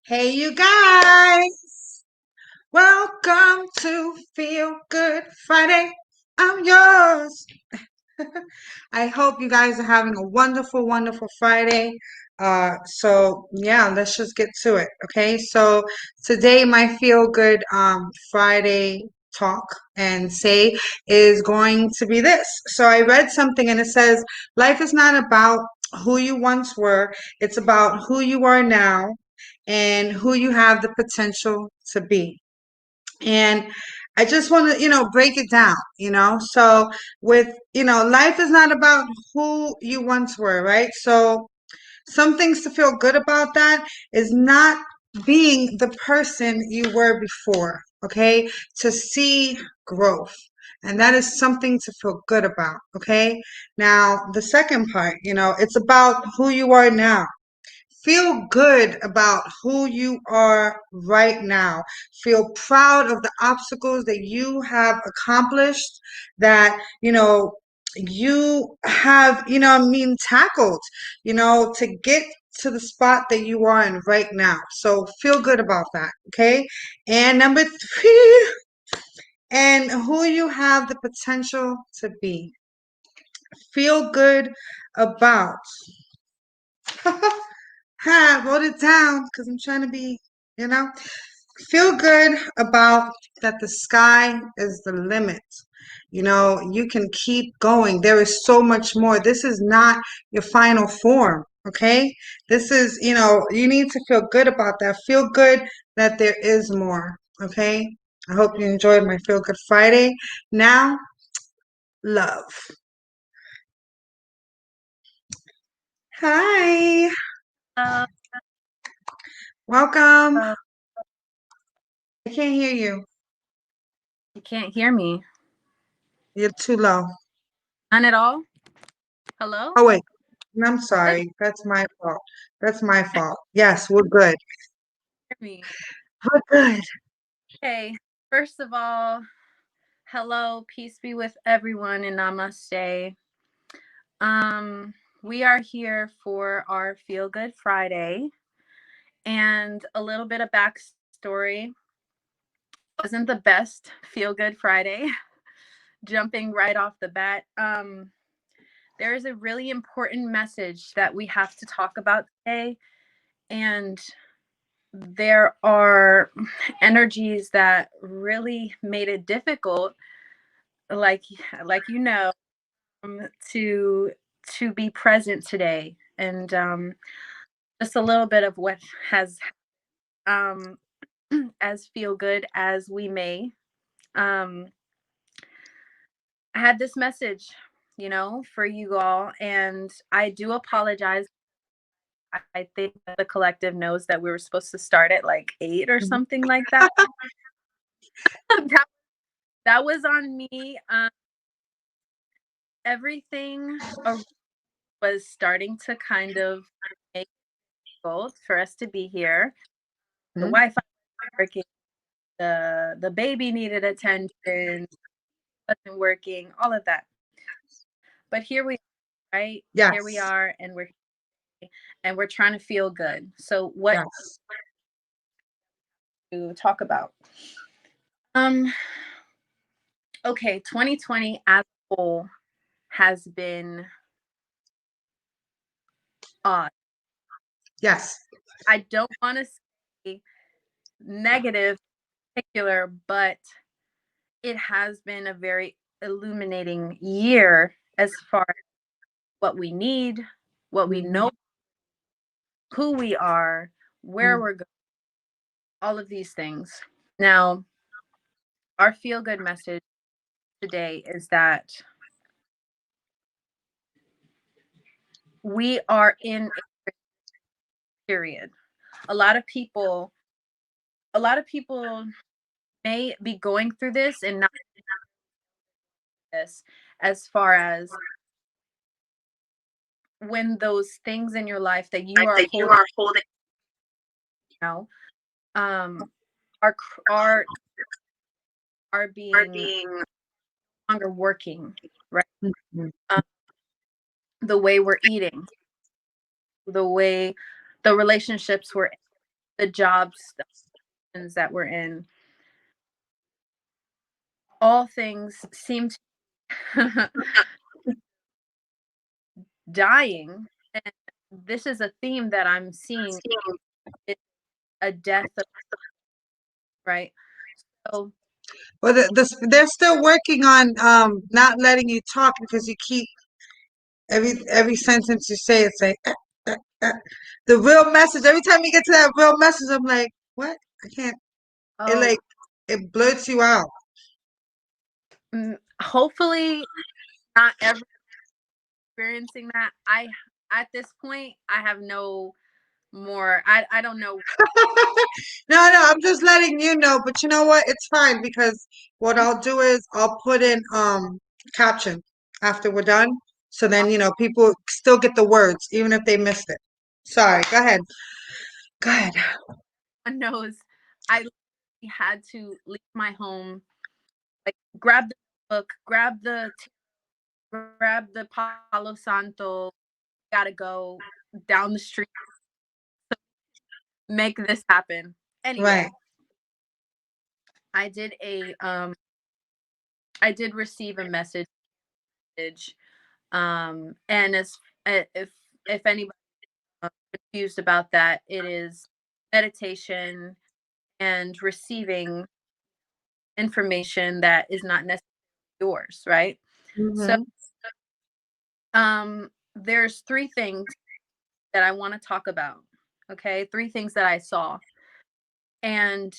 Hey, you guys. Welcome to Feel Good Friday. I'm yours. I hope you guys are having a wonderful, wonderful Friday. So let's just get to it. Okay. So today my Feel Good Friday talk and say is going to be this. So I read something and it says life is not about who you once were, it's about who you are now and who you have the potential to be. And I just want to, break it down, So with, life is not about who you once were, right? So some things to feel good about that is not being the person you were before, okay? To see growth. And that is something to feel good about, okay? Now, the second part, it's about who you are now. Feel good about who you are right now. Feel proud of the obstacles that you have accomplished, that, you have, tackled, to get to the spot that you are in right now. So feel good about that. Okay. And number three, and who you have the potential to be. Feel good about. Wrote it down because I'm trying to be, you know, feel good about that the sky is the limit. You can keep going. There is so much more. This is not your final form, okay? This is, you need to feel good about that. Feel good that there is more, okay? I hope you enjoyed my Feel Good Friday. Now, love. Hi, Uh, welcome. uh, I can't hear you. you can't hear me. You're too low. None at all? Hello? Oh, wait. I'm Let's sorry. That's my fault. That's my fault. Yes, we're good. hear me. We're good. Okay. First of all, hello, peace be with everyone, and namaste. We are here for our Feel Good Friday, and a little bit of backstory. Wasn't the best Feel Good Friday. Jumping right off the bat. There is a really important message that we have to talk about today, and there are energies that really made it difficult, like you know, to be present today, and just a little bit of what has um as feel good as we may. um I had this message, for you all, and I do apologize. I think the collective knows that we were supposed to start at like 8 or something like that. that, that was on me. Everything was starting to kind of make it difficult for us to be here. The Mhm. Wi-Fi wasn't working, the baby needed attention, wasn't working, all of that. But here we are, right? Here we Yes. are, and we're trying to feel good. So what Yes. to talk about? Um, okay, 2020 as a whole has been odd. Yes. I don't want to say negative particular, but it has been a very illuminating year as far as what we need, what we Mhm. know, who we are, where Mhm. we're going, all of these things. Now, our feel good message today is that we are in a period. A lot of people, a lot of people may be going through this and not this, as far as when those things in your life that you are That you holding are holding. now um are are are Are being being. longer working, right? Mhm. um, the way we're eating, the way the relationships we're in, the jobs that we're in, all things seem to dying. And this is a theme that I'm seeing, is a death of, right? So, Well, they're still working on not letting you talk because you keep every sentence you say, it's like uh, uh. The real message. Every time you get to that real message, I'm like, what? I can't. It oh, like it blurts you out. hopefully not ever experiencing that. At this point, I have no more. I don't know. No, I'm just letting you know. But you know what? It's fine because what I'll do is I'll put in caption after we're done. So then, people still get the words, even if they missed it. Sorry, go ahead. Go ahead. One knows. I had to leave my home, like grab the book, grab the Palo Santo, gotta go down the street, make this happen. Right. Anyway, I did a I did receive a message, and as if anybody confused about that, it is meditation and receiving information that is not necessarily yours, right? So Mm-hmm. there's three things that I want to talk about. Okay, three things that I saw. And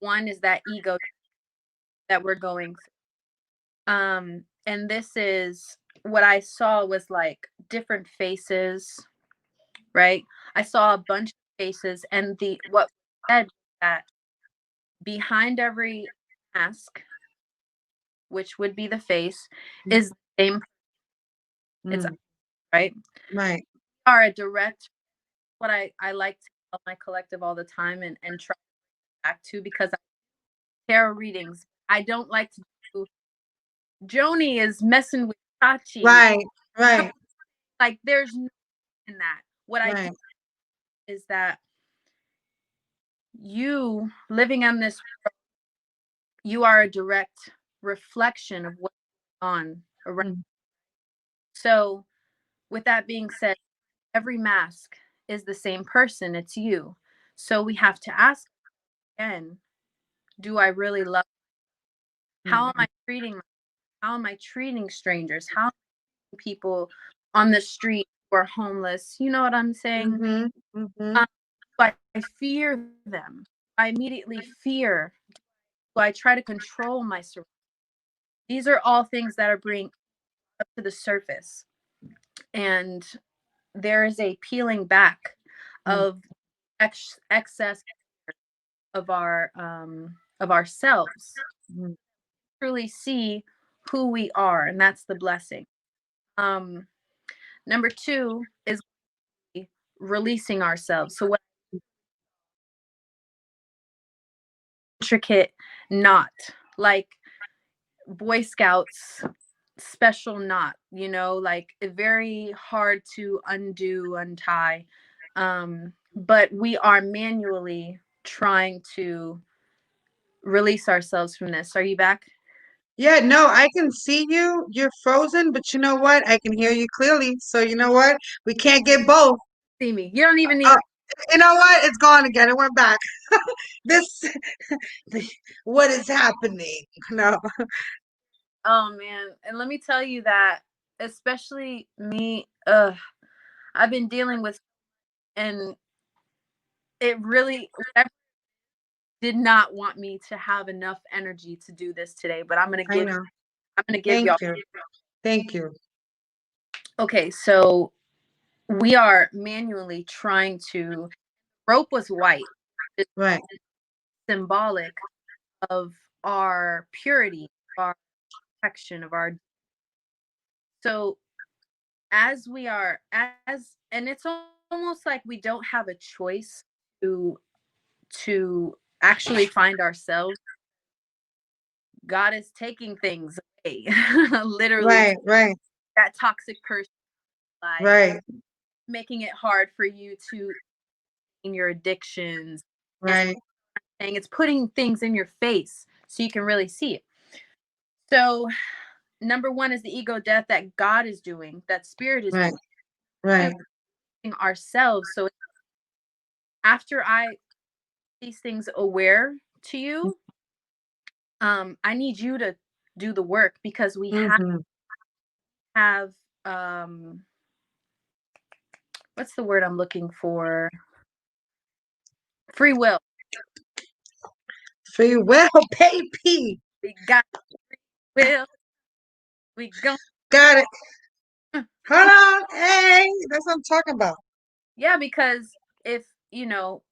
one is that ego that we're going through. And this is what I saw was like different faces, right? I saw a bunch of faces, and the what said was that behind every mask, which would be the face, is the same. It's Mm, right. right. Are a direct, what I like to tell my collective all the time, and try back to, because tarot readings, I don't like to do Joni is messing with Chachi. Right. No, Right. like there's no in that. What I do Right. is that you living on this, you are a direct reflection of what's on around. Mm, So, with that being said, every mask is the same person. It's you. So we have to ask again: do I really love? How am mm, I treating? How am I treating strangers? How am I treating people on the street who are homeless? You know what I'm saying? mm-hmm. Mm-hmm. Um, but I fear them. I immediately fear. Do I try to control my surroundings? These are all things that are bringing up to the surface, and there is a peeling back Mm, of excess of ourselves. mm, Truly see who we are, and that's the blessing. Um, Number two is releasing ourselves. So what intricate knot, like Boy Scouts special knot, like very hard to undo, untie. But we are manually trying to release ourselves from this. Are you back? Yeah, no, I can see you. You're frozen, but you know what? I can hear you clearly. So you know what? We can't get both. See me. You don't even need Oh, to. you know what? It's gone again. It went back. This, what is happening? No. Oh man. And let me tell you that, especially me, I've been dealing with, and it really, whatever, did not want me to have enough energy to do this today, but I know. I'm gonna give Thank y'all. you. Thank you. Okay, so we are manually trying to, rope was white. It's Right. symbolic of our purity, our protection, of our, so as we are, as and it's almost like we don't have a choice to to actually find ourselves. God is taking things away. Literally, Right. Right. that toxic person life, Right. making it hard for you to in your addictions, and Right. saying it's putting things in your face so you can really see it. So number one is the ego death that God is doing, that spirit is Right. doing Right. ourselves. So after I these things aware to you, I need you to do the work because we Mm-hmm. have um what's the word I'm looking for? Free will. Free will, baby. We got will. We go. Got it. Hold on. Hey, that's what I'm talking about. Yeah, because if you know,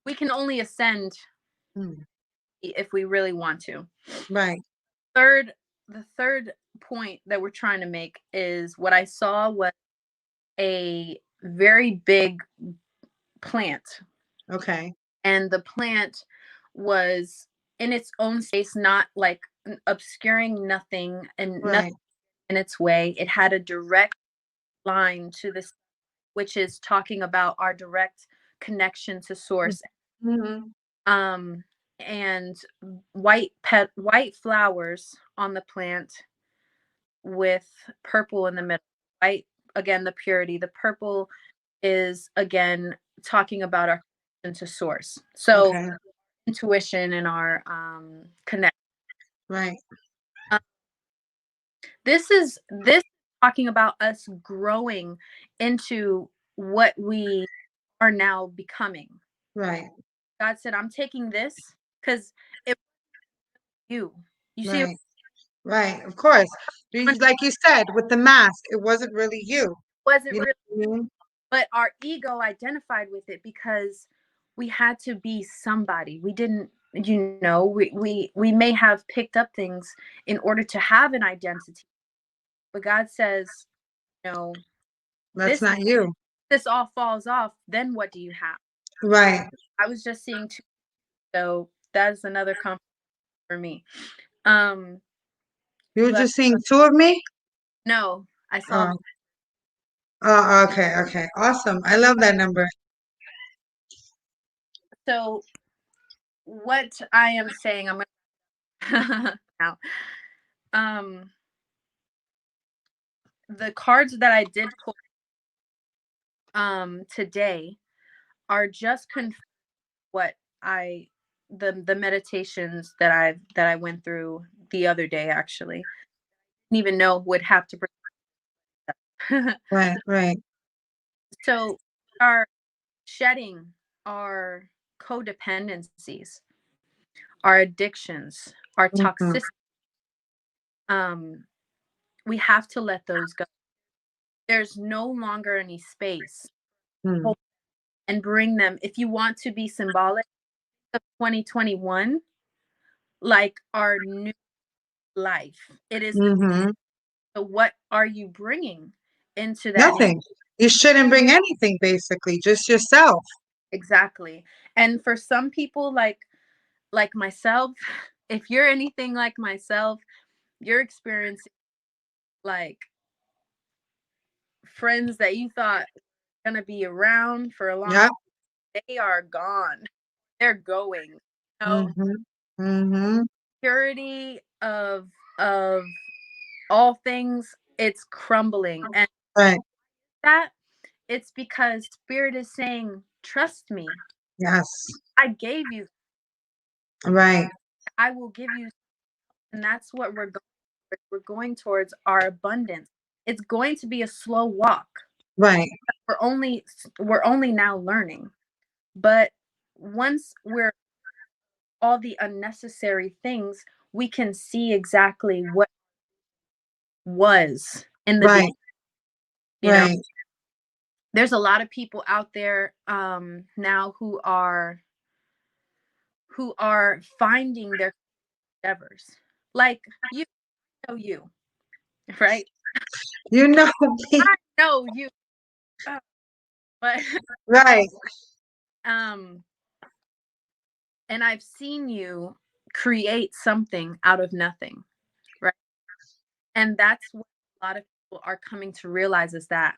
we can only ascend Mm. if we really want to. Right. Third, the third point that we're trying to make is what I saw was a very big plant, Okay. and the plant was in its own space, not like obscuring nothing and nothing Right. in its way. It had a direct line to this, which is talking about our direct connection to source. Mm-hmm. Um, and white flowers on the plant with purple in the middle. White, again, the purity. The purple is again talking about our connection to source. So Okay. intuition and our connect. Right. Um, this talking about us growing into what we are now becoming. Right. God said, "I'm taking this because it was you. You see, it Right. Right. Of course. Like you said, with the mask, it wasn't really you. wasn't You know really, what I mean? but our ego identified with it because we had to be somebody. We didn't, we may have picked up things in order to have an identity, but God says, no, That's this not you. this all falls off. Then what do you have? Right. I was just seeing two, so that is another comfort for me. Um, You were but just seeing two of me? no, I saw. Oh, oh, okay, okay. Awesome. I love that number. So what I am saying, I'm gonna now. Um, the cards that I did pull today are just what I the meditations that I went through the other day actually. Didn't even know would have to Right, right. so our shedding our codependencies, our addictions, our Mm-hmm. toxicity. Um, we have to let those go. There's no longer any space. Mm. Hold and bring them. If you want to be symbolic of 2021, like our new life, it is the Mm-hmm. so what are you bringing into that new Nothing. You shouldn't bring anything, basically, just yourself. exactly. And for some people like myself, if you're anything like myself, you're experiencing like friends that you thought were gonna be around for a long Yep. time, they are gone. They're going. You know, Mm-hmm. Mm-hmm. purity of all things, it's crumbling. And Right. that it's because spirit is saying, trust me. Yes. I gave you, Right. I will give you, and that's what we're going towards our abundance. It's going to be a slow walk. Right. We're only now learning. But once we're all the unnecessary things, we can see exactly what was in the beginning. Right. You know, Right. there's a lot of people out there now who are finding their endeavors. Like you, right? You know me. I know you, but Right. um, and I've seen you create something out of nothing, right? And that's what a lot of people are coming to realize is that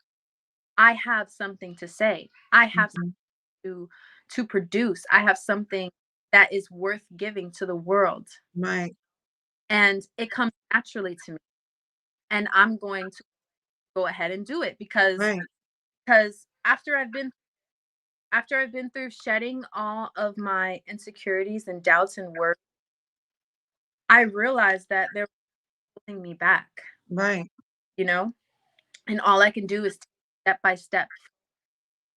I have something to say. I have Mhm. to produce. I have something that is worth giving to the world, right, and it comes naturally to me. And I'm going to go ahead and do it because right, after I've been through shedding all of my insecurities and doubts and worry, I realized that they're holding me back, right. you know? And all I can do is take step by step,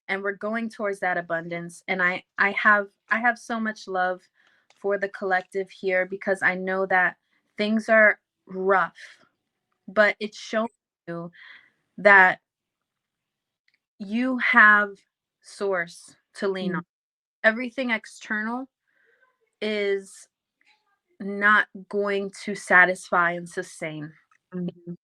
and we're going towards that abundance. And I have so much love for the collective here because I know that things are rough, but it's showing you that you have source to lean on. Mm, Everything external is not going to satisfy and sustain. mhm.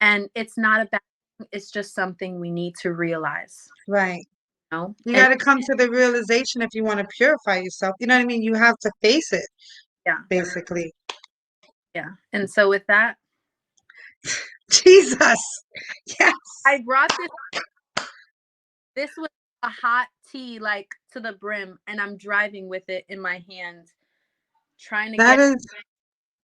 And it's not a bad thing, it's just something we need to realize, Right. you know? You And got to come to the realization if you want to purify yourself. You know what I mean? You have to face it, yeah, basically. yeah. And so with that, Jesus. Yes. I brought this was a hot tea like to the brim, and I'm driving with it in my hand trying to That get, is,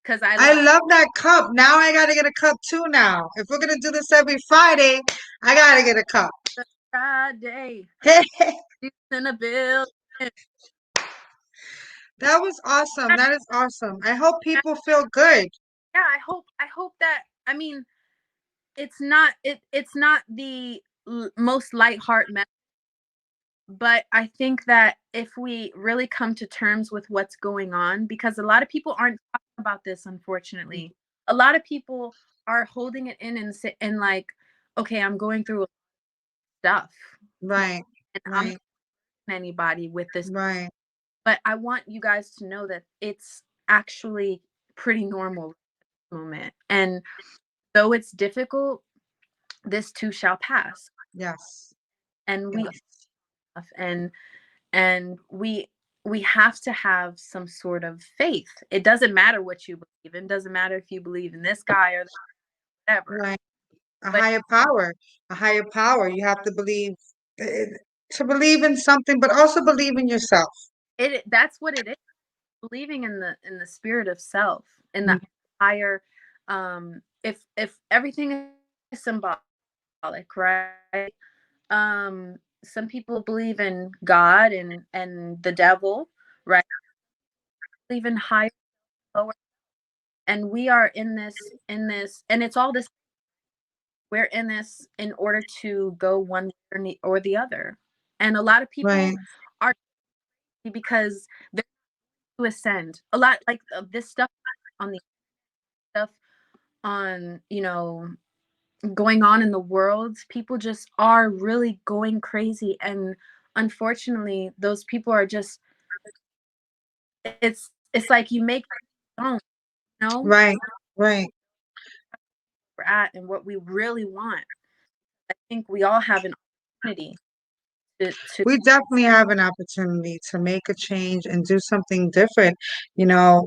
because I I love love that cup. Now I got to get a cup too now. If we're going to do this every Friday, I got to get a cup. the Friday. That She's in a building. was awesome. That is awesome. I hope people feel good. Yeah, I hope that, I mean, it's not the most lighthearted message, but I think that if we really come to terms with what's going on, because a lot of people aren't talking about this, unfortunately. A lot of people are holding it in and and like, okay, I'm going through stuff, Right, and I'm not right, anybody with this, right. but I want you guys to know that it's actually pretty normal at the moment. And though it's difficult, this too shall pass. Yes, And we yes, and we have to have some sort of faith. It doesn't matter what you believe in. It doesn't matter if you believe in this guy or whatever. right. A But higher power, a higher power. You have to believe eh, to believe in something, but also believe in yourself. it that's what it is. Believing in the spirit of self, in the Mm, higher, if everything is symbolic, right? Some people believe in God and the devil, right? Believe in higher, lower, and we are in this, and it's all this. We're in this in order to go one way or the other, and a lot of people right, are, because they're to ascend a lot, like this stuff on the stuff on, going on in the world. People just are really going crazy, and unfortunately those people are just, it's like you make, don't know right, right. where we're at and what we really want. I think we all have an opportunity to We definitely have an opportunity to make a change and do something different,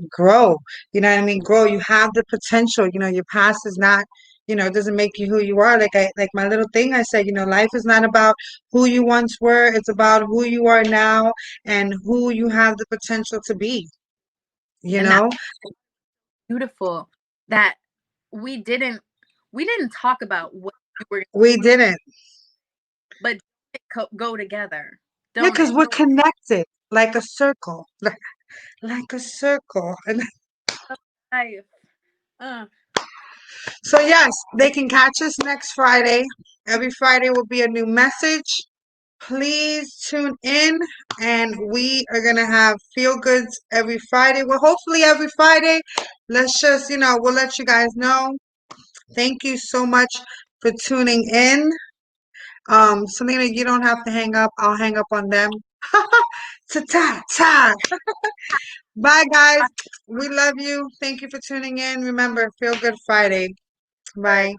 grow. You know what I mean? Grow. You have the potential. Your past is not, it doesn't make you who you are. Like my little thing I said, life is not about who you once were. It's about who you are now and who you have the potential to be, you and that's know? beautiful that we didn't we didn't talk about what we were, We didn't. but go together, Yeah, don't because it? we're connected like a circle. Like a circle. And Life. Uh, so yes, they can catch us next Friday. Every Friday will be a new message. Please tune in, and we are gonna have feel goods every Friday. Well, hopefully every Friday. Let's just, we'll let you guys know. Thank you so much for tuning in. Selena, you don't have to hang up. I'll hang up on them. Ta ta ta. Bye, guys. We love you. Thank you for tuning in. Remember, Feel Good Friday. Bye.